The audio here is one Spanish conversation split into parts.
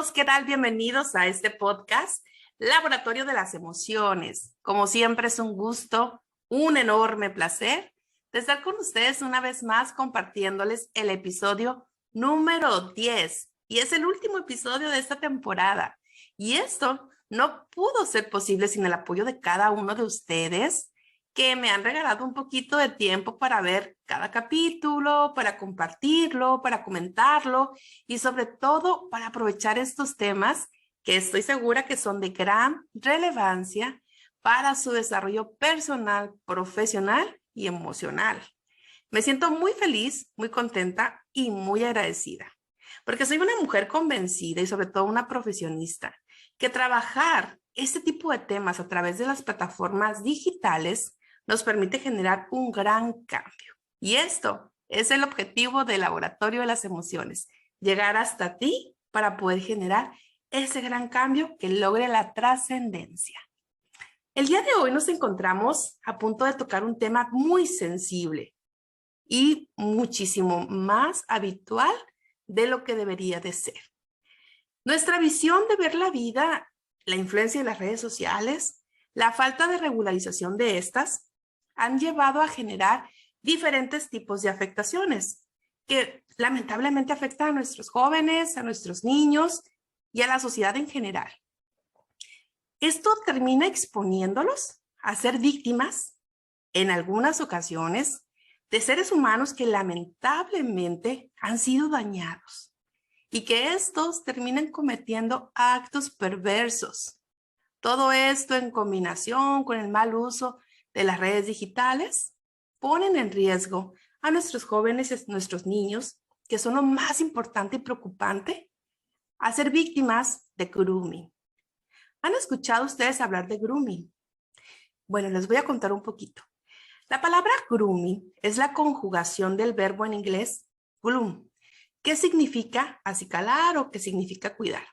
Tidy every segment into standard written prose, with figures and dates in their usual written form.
todos, ¿qué tal? Bienvenidos a este podcast, Laboratorio de las Emociones. Como siempre es un gusto, un enorme placer de estar con ustedes una vez más compartiéndoles el episodio número 10. Y es el último episodio de esta temporada. Y esto no pudo ser posible sin el apoyo de cada uno de ustedes que me han regalado un poquito de tiempo para ver cada capítulo, para compartirlo, para comentarlo y sobre todo para aprovechar estos temas que estoy segura que son de gran relevancia para su desarrollo personal, profesional y emocional. Me siento muy feliz, muy contenta y muy agradecida, porque soy una mujer convencida y sobre todo una profesionista, que trabajar este tipo de temas a través de las plataformas digitales nos permite generar un gran cambio. Y esto es el objetivo del Laboratorio de las Emociones, llegar hasta ti para poder generar ese gran cambio que logre la trascendencia. El día de hoy nos encontramos a punto de tocar un tema muy sensible y muchísimo más habitual de lo que debería de ser. Nuestra visión de ver la vida, la influencia de las redes sociales, la falta de regularización de estas, han llevado a generar diferentes tipos de afectaciones que lamentablemente afectan a nuestros jóvenes, a nuestros niños y a la sociedad en general. Esto termina exponiéndolos a ser víctimas, en algunas ocasiones, de seres humanos que lamentablemente han sido dañados y que estos terminan cometiendo actos perversos. Todo esto en combinación con el mal uso de las redes digitales ponen en riesgo a nuestros jóvenes y a nuestros niños, que son lo más importante y preocupante, a ser víctimas de grooming. ¿Han escuchado ustedes hablar de grooming? Bueno, les voy a contar un poquito. La palabra grooming es la conjugación del verbo en inglés groom, que significa acicalar o que significa cuidar.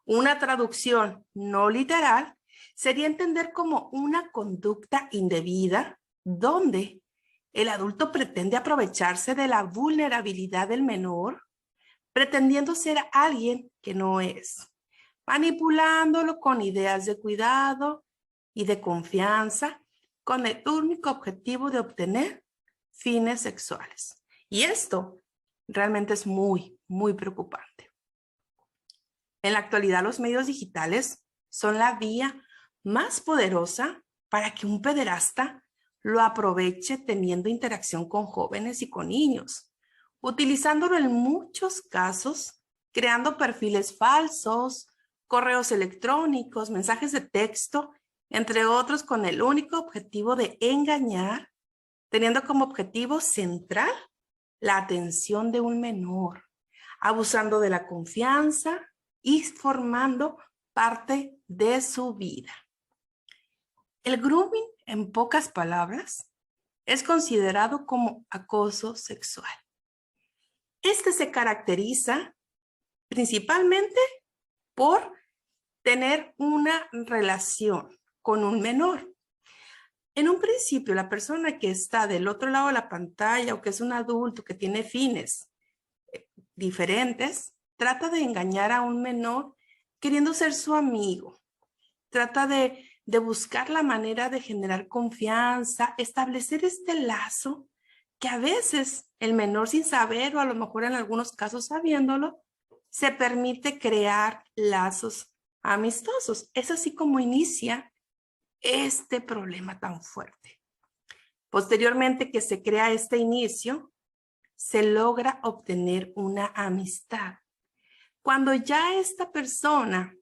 Una traducción no literal sería entender como una conducta indebida donde el adulto pretende aprovecharse de la vulnerabilidad del menor, pretendiendo ser alguien que no es, manipulándolo con ideas de cuidado y de confianza, con el único objetivo de obtener fines sexuales. Y esto realmente es muy, muy preocupante. En la actualidad, los medios digitales son la vía más poderosa para que un pederasta lo aproveche teniendo interacción con jóvenes y con niños, utilizándolo en muchos casos, creando perfiles falsos, correos electrónicos, mensajes de texto, entre otros, con el único objetivo de engañar, teniendo como objetivo central la atención de un menor, abusando de la confianza y formando parte de su vida. El grooming, en pocas palabras, es considerado como acoso sexual. Este se caracteriza principalmente por tener una relación con un menor. En un principio, la persona que está del otro lado de la pantalla o que es un adulto que tiene fines diferentes, trata de engañar a un menor queriendo ser su amigo. Trata de buscar la manera de generar confianza, establecer este lazo que a veces el menor sin saber o a lo mejor en algunos casos sabiéndolo, se permite crear lazos amistosos. Es así como inicia este problema tan fuerte. Posteriormente que se crea este inicio, se logra obtener una amistad. Cuando ya esta persona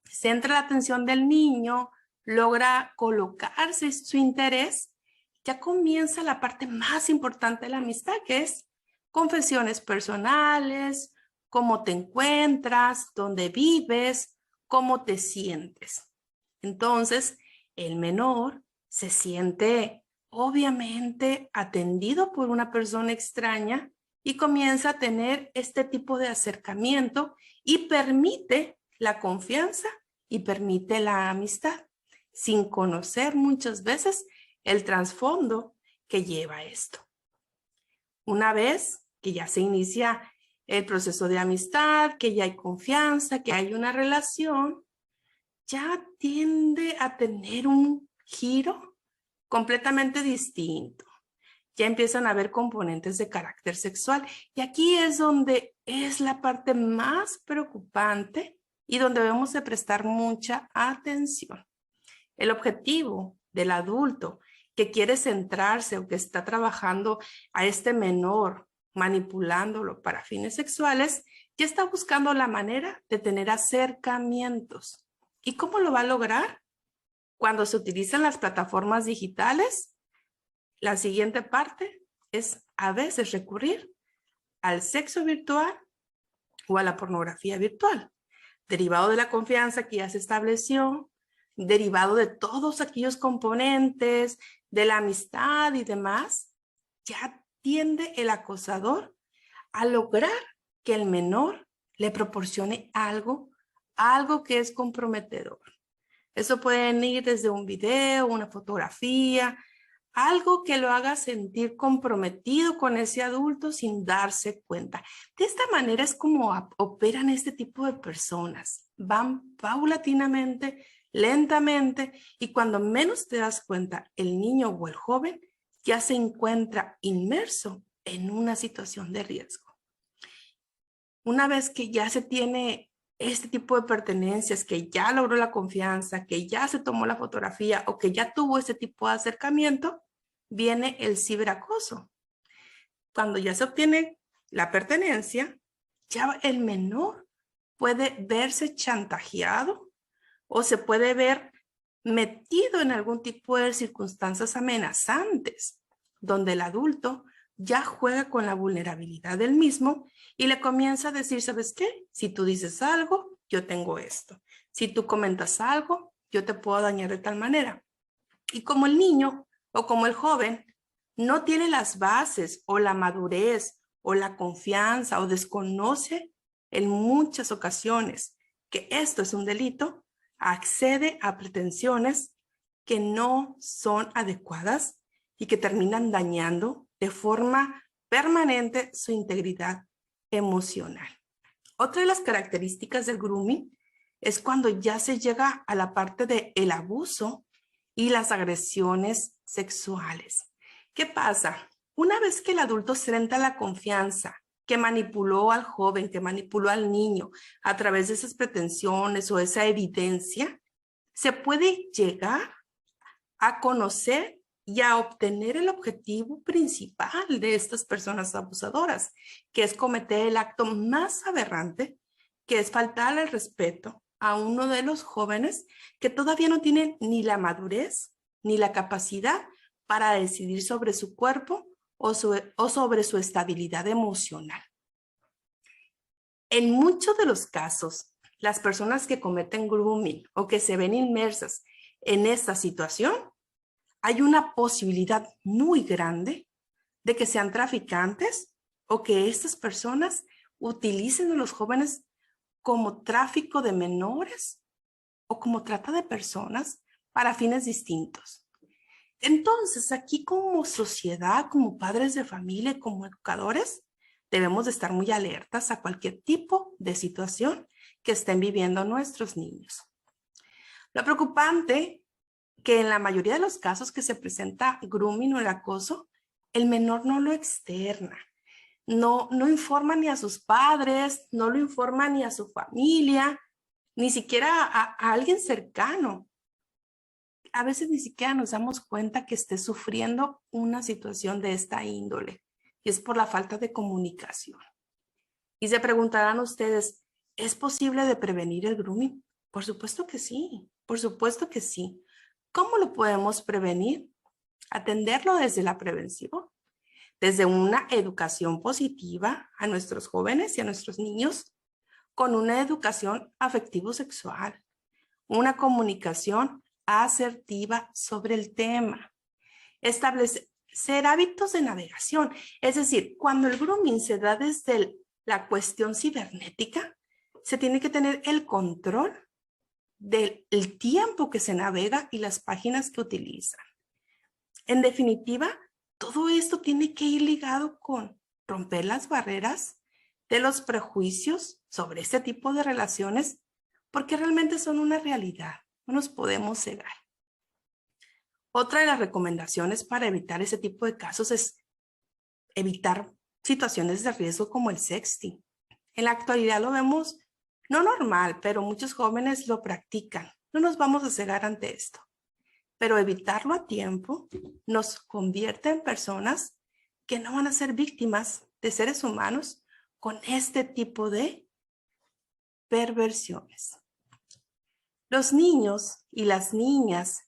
centra la atención del niño, logra colocarse su interés, ya comienza la parte más importante de la amistad, que es confesiones personales, cómo te encuentras, dónde vives, cómo te sientes. Entonces, el menor se siente obviamente atendido por una persona extraña y comienza a tener este tipo de acercamiento y permite la confianza y permite la amistad, sin conocer muchas veces el trasfondo que lleva esto. Una vez que ya se inicia el proceso de amistad, que ya hay confianza, que hay una relación, ya tiende a tener un giro completamente distinto. Ya empiezan a haber componentes de carácter sexual. Y aquí es donde es la parte más preocupante y donde debemos de prestar mucha atención. El objetivo del adulto que quiere centrarse o que está trabajando a este menor, manipulándolo para fines sexuales, ya está buscando la manera de tener acercamientos. ¿Y cómo lo va a lograr? Cuando se utilizan las plataformas digitales, la siguiente parte es a veces recurrir al sexo virtual o a la pornografía virtual, derivado de la confianza que ya se estableció, derivado de todos aquellos componentes, de la amistad y demás, ya tiende el acosador a lograr que el menor le proporcione algo que es comprometedor. Eso puede ir desde un video, una fotografía, algo que lo haga sentir comprometido con ese adulto sin darse cuenta. De esta manera es como operan este tipo de personas. Van paulatinamente, lentamente, y cuando menos te das cuenta, el niño o el joven ya se encuentra inmerso en una situación de riesgo. Una vez que ya se tiene este tipo de pertenencias, que ya logró la confianza, que ya se tomó la fotografía o que ya tuvo ese tipo de acercamiento, viene el ciberacoso. Cuando ya se obtiene la pertenencia, ya el menor puede verse chantajeado o se puede ver metido en algún tipo de circunstancias amenazantes, donde el adulto ya juega con la vulnerabilidad del mismo y le comienza a decir, ¿sabes qué? Si tú dices algo, yo tengo esto. Si tú comentas algo, yo te puedo dañar de tal manera. Y como el niño o como el joven no tiene las bases o la madurez o la confianza o desconoce en muchas ocasiones que esto es un delito, accede a pretensiones que no son adecuadas y que terminan dañando de forma permanente su integridad emocional. Otra de las características del grooming es cuando ya se llega a la parte del abuso y las agresiones sexuales. ¿Qué pasa? Una vez que el adulto sienta la confianza, que manipuló al joven, que manipuló al niño a través de esas pretensiones o esa evidencia, se puede llegar a conocer y a obtener el objetivo principal de estas personas abusadoras, que es cometer el acto más aberrante, que es faltar al respeto a uno de los jóvenes que todavía no tienen ni la madurez ni la capacidad para decidir sobre su cuerpo o sobre su estabilidad emocional. En muchos de los casos, las personas que cometen grooming o que se ven inmersas en esta situación, hay una posibilidad muy grande de que sean traficantes o que estas personas utilicen a los jóvenes como tráfico de menores o como trata de personas para fines distintos. Entonces, aquí como sociedad, como padres de familia, como educadores, debemos de estar muy alertas a cualquier tipo de situación que estén viviendo nuestros niños. Lo preocupante que en la mayoría de los casos que se presenta grooming o el acoso, el menor no lo externa, no informa ni a sus padres, no lo informa ni a su familia, ni siquiera a alguien cercano. A veces ni siquiera nos damos cuenta que esté sufriendo una situación de esta índole y es por la falta de comunicación. Y se preguntarán ustedes, ¿es posible de prevenir el grooming? Por supuesto que sí, por supuesto que sí. ¿Cómo lo podemos prevenir? Atenderlo desde la prevención, desde una educación positiva a nuestros jóvenes y a nuestros niños, con una educación afectivo-sexual, una comunicación asertiva sobre el tema, establecer hábitos de navegación. Es decir, cuando el grooming se da desde la cuestión cibernética, se tiene que tener el control del tiempo que se navega y las páginas que utilizan. En definitiva, todo esto tiene que ir ligado con romper las barreras de los prejuicios sobre este tipo de relaciones, porque realmente son una realidad, no nos podemos cegar. Otra de las recomendaciones para evitar ese tipo de casos es evitar situaciones de riesgo como el sexting. En la actualidad lo vemos no normal, pero muchos jóvenes lo practican. No nos vamos a cegar ante esto, pero evitarlo a tiempo nos convierte en personas que no van a ser víctimas de seres humanos con este tipo de perversiones. Los niños y las niñas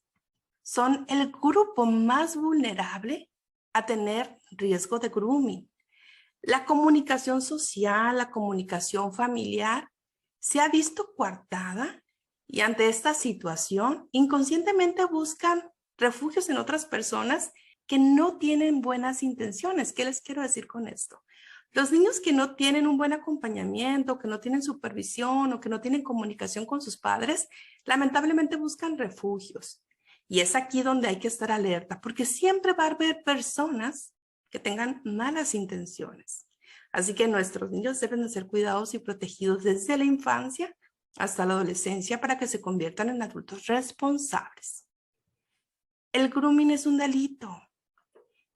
son el grupo más vulnerable a tener riesgo de grooming. La comunicación social, la comunicación familiar se ha visto coartada y ante esta situación inconscientemente buscan refugios en otras personas que no tienen buenas intenciones. ¿Qué les quiero decir con esto? Los niños que no tienen un buen acompañamiento, que no tienen supervisión o que no tienen comunicación con sus padres, lamentablemente buscan refugios. Y es aquí donde hay que estar alerta, porque siempre va a haber personas que tengan malas intenciones. Así que nuestros niños deben de ser cuidados y protegidos desde la infancia hasta la adolescencia para que se conviertan en adultos responsables. El grooming es un delito.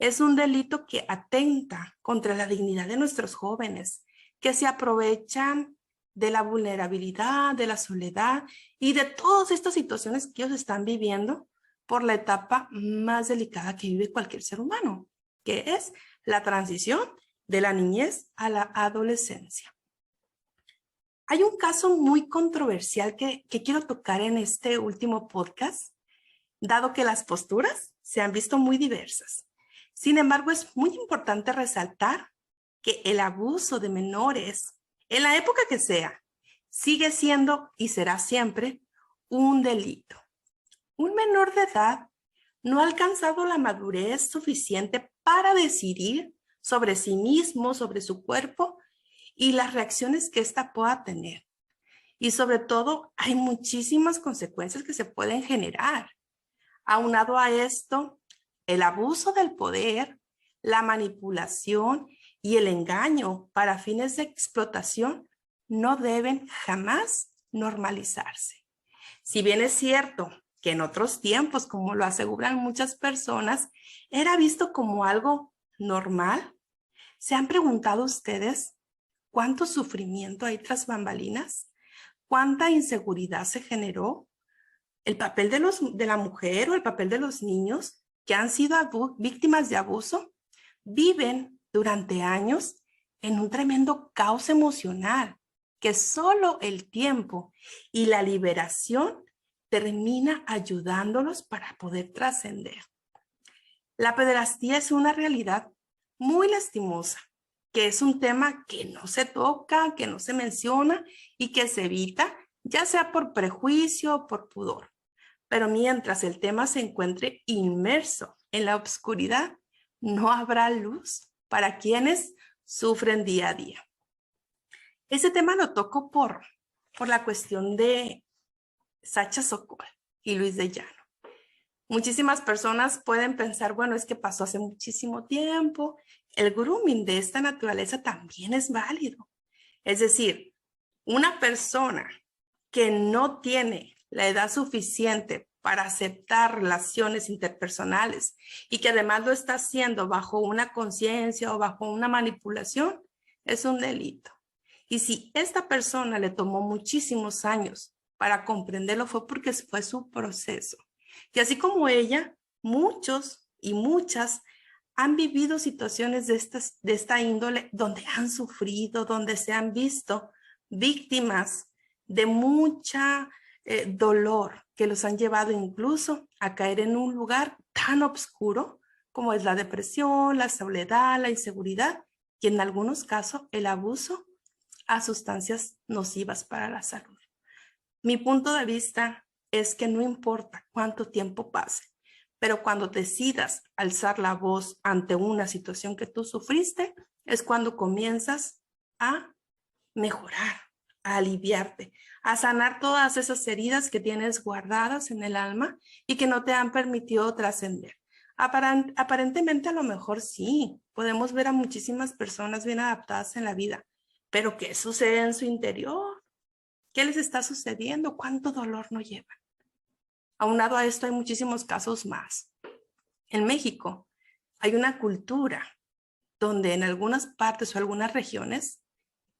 Es un delito que atenta contra la dignidad de nuestros jóvenes, que se aprovechan de la vulnerabilidad, de la soledad y de todas estas situaciones que ellos están viviendo por la etapa más delicada que vive cualquier ser humano, que es la transición de la niñez a la adolescencia. Hay un caso muy controversial que quiero tocar en este último podcast, dado que las posturas se han visto muy diversas. Sin embargo, es muy importante resaltar que el abuso de menores, en la época que sea, sigue siendo y será siempre un delito. Un menor de edad no ha alcanzado la madurez suficiente para decidir sobre sí mismo, sobre su cuerpo y las reacciones que ésta pueda tener. Y sobre todo, hay muchísimas consecuencias que se pueden generar. Aunado a esto, el abuso del poder, la manipulación y el engaño para fines de explotación no deben jamás normalizarse. Si bien es cierto que en otros tiempos, como lo aseguran muchas personas, era visto como algo normal, ¿se han preguntado ustedes cuánto sufrimiento hay tras bambalinas? ¿Cuánta inseguridad se generó? El papel de la mujer o el papel de los niños que han sido víctimas de abuso viven durante años en un tremendo caos emocional que solo el tiempo y la liberación termina ayudándolos para poder trascender. La pederastía es una realidad muy lastimosa, que es un tema que no se toca, que no se menciona y que se evita, ya sea por prejuicio o por pudor. Pero mientras el tema se encuentre inmerso en la oscuridad, no habrá luz para quienes sufren día a día. Ese tema lo toco por la cuestión de Sacha Sokol y Luis de Llano. Muchísimas personas pueden pensar, bueno, es que pasó hace muchísimo tiempo. El grooming de esta naturaleza también es válido. Es decir, una persona que no tiene la edad suficiente para aceptar relaciones interpersonales y que además lo está haciendo bajo una conciencia o bajo una manipulación, es un delito. Y si esta persona le tomó muchísimos años para comprenderlo, fue porque fue su proceso. Y así como ella, muchos y muchas han vivido situaciones de esta índole donde han sufrido, donde se han visto víctimas de mucha dolor que los han llevado incluso a caer en un lugar tan oscuro como es la depresión, la soledad, la inseguridad y en algunos casos el abuso a sustancias nocivas para la salud. Mi punto de vista es que no importa cuánto tiempo pase, pero cuando decidas alzar la voz ante una situación que tú sufriste, es cuando comienzas a mejorar, a aliviarte, a sanar todas esas heridas que tienes guardadas en el alma y que no te han permitido trascender. Aparentemente a lo mejor sí, podemos ver a muchísimas personas bien adaptadas en la vida, Pero ¿qué sucede en su interior? ¿Qué les está sucediendo? ¿Cuánto dolor no llevan? Aunado a esto hay muchísimos casos más. En México hay una cultura donde en algunas partes o algunas regiones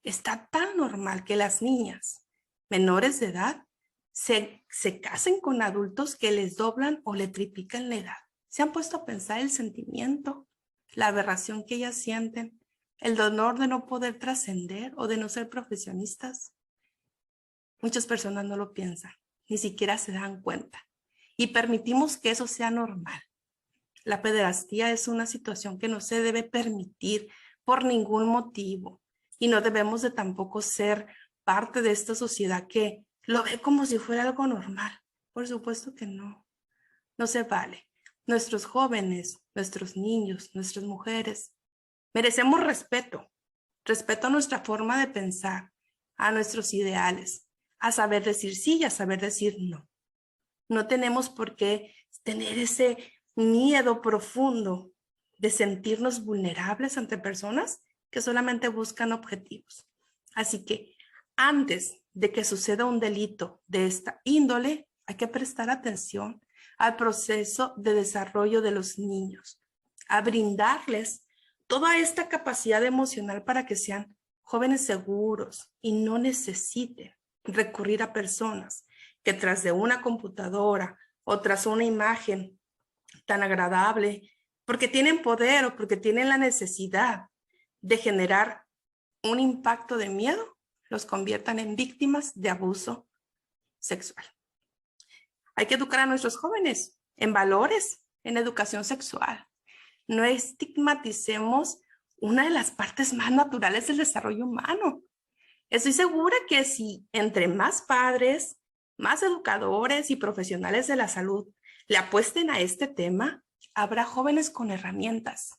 está tan normal que las niñas menores de edad se casen con adultos que les doblan o le triplican la edad. ¿Se han puesto a pensar el sentimiento, la aberración que ellas sienten, el dolor de no poder trascender o de no ser profesionistas? Muchas personas no lo piensan, ni siquiera se dan cuenta. Y permitimos que eso sea normal. La pederastía es una situación que no se debe permitir por ningún motivo. Y no debemos de tampoco ser parte de esta sociedad que lo ve como si fuera algo normal. Por supuesto que no. No se vale. Nuestros jóvenes, nuestros niños, nuestras mujeres, merecemos respeto. Respeto a nuestra forma de pensar, a nuestros ideales, a saber decir sí y a saber decir no. No tenemos por qué tener ese miedo profundo de sentirnos vulnerables ante personas que solamente buscan objetivos. Así que antes de que suceda un delito de esta índole, hay que prestar atención al proceso de desarrollo de los niños, a brindarles toda esta capacidad emocional para que sean jóvenes seguros y no necesiten recurrir a personas que tras de una computadora o tras una imagen tan agradable, porque tienen poder o porque tienen la necesidad de generar un impacto de miedo, los conviertan en víctimas de abuso sexual. Hay que educar a nuestros jóvenes en valores, en educación sexual. No estigmaticemos una de las partes más naturales del desarrollo humano. Estoy segura que si entre más padres, más educadores y profesionales de la salud le apuesten a este tema, habrá jóvenes con herramientas.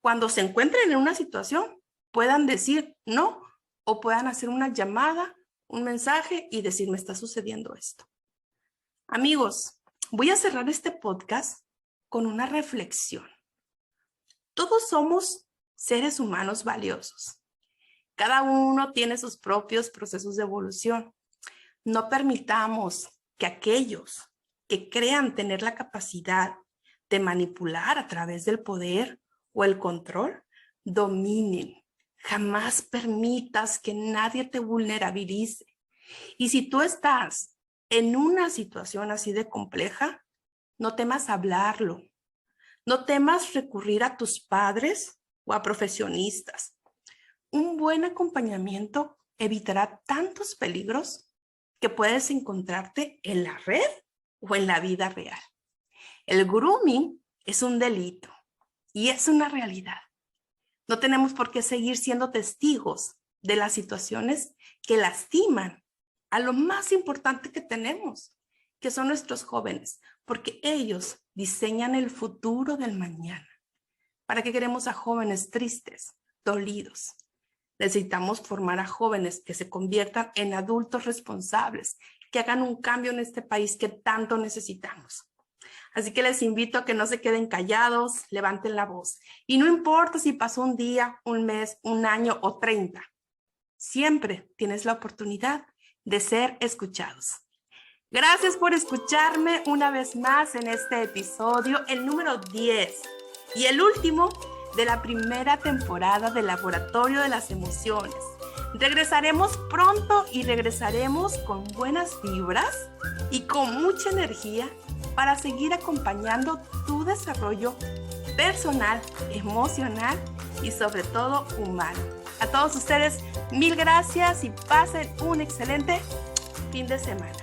Cuando se encuentren en una situación, puedan decir no o puedan hacer una llamada, un mensaje y decir, me está sucediendo esto. Amigos, voy a cerrar este podcast con una reflexión. Todos somos seres humanos valiosos. Cada uno tiene sus propios procesos de evolución. No permitamos que aquellos que crean tener la capacidad de manipular a través del poder o el control dominen. Jamás permitas que nadie te vulnerabilice. Y si tú estás en una situación así de compleja, no temas hablarlo. No temas recurrir a tus padres o a profesionistas. Un buen acompañamiento evitará tantos peligros que puedes encontrarte en la red o en la vida real. El grooming es un delito y es una realidad. No tenemos por qué seguir siendo testigos de las situaciones que lastiman a lo más importante que tenemos, que son nuestros jóvenes, porque ellos diseñan el futuro del mañana. ¿Para qué queremos a jóvenes tristes, dolidos? Necesitamos formar a jóvenes que se conviertan en adultos responsables, que hagan un cambio en este país que tanto necesitamos. Así que les invito a que no se queden callados, levanten la voz. Y no importa si pasó un día, un mes, un año o 30. Siempre tienes la oportunidad de ser escuchados. Gracias por escucharme una vez más en este episodio, el número 10 y el último de la primera temporada del Laboratorio de las Emociones. Regresaremos pronto y regresaremos con buenas vibras y con mucha energía para seguir acompañando tu desarrollo personal, emocional y sobre todo humano. A todos ustedes, mil gracias y pasen un excelente fin de semana.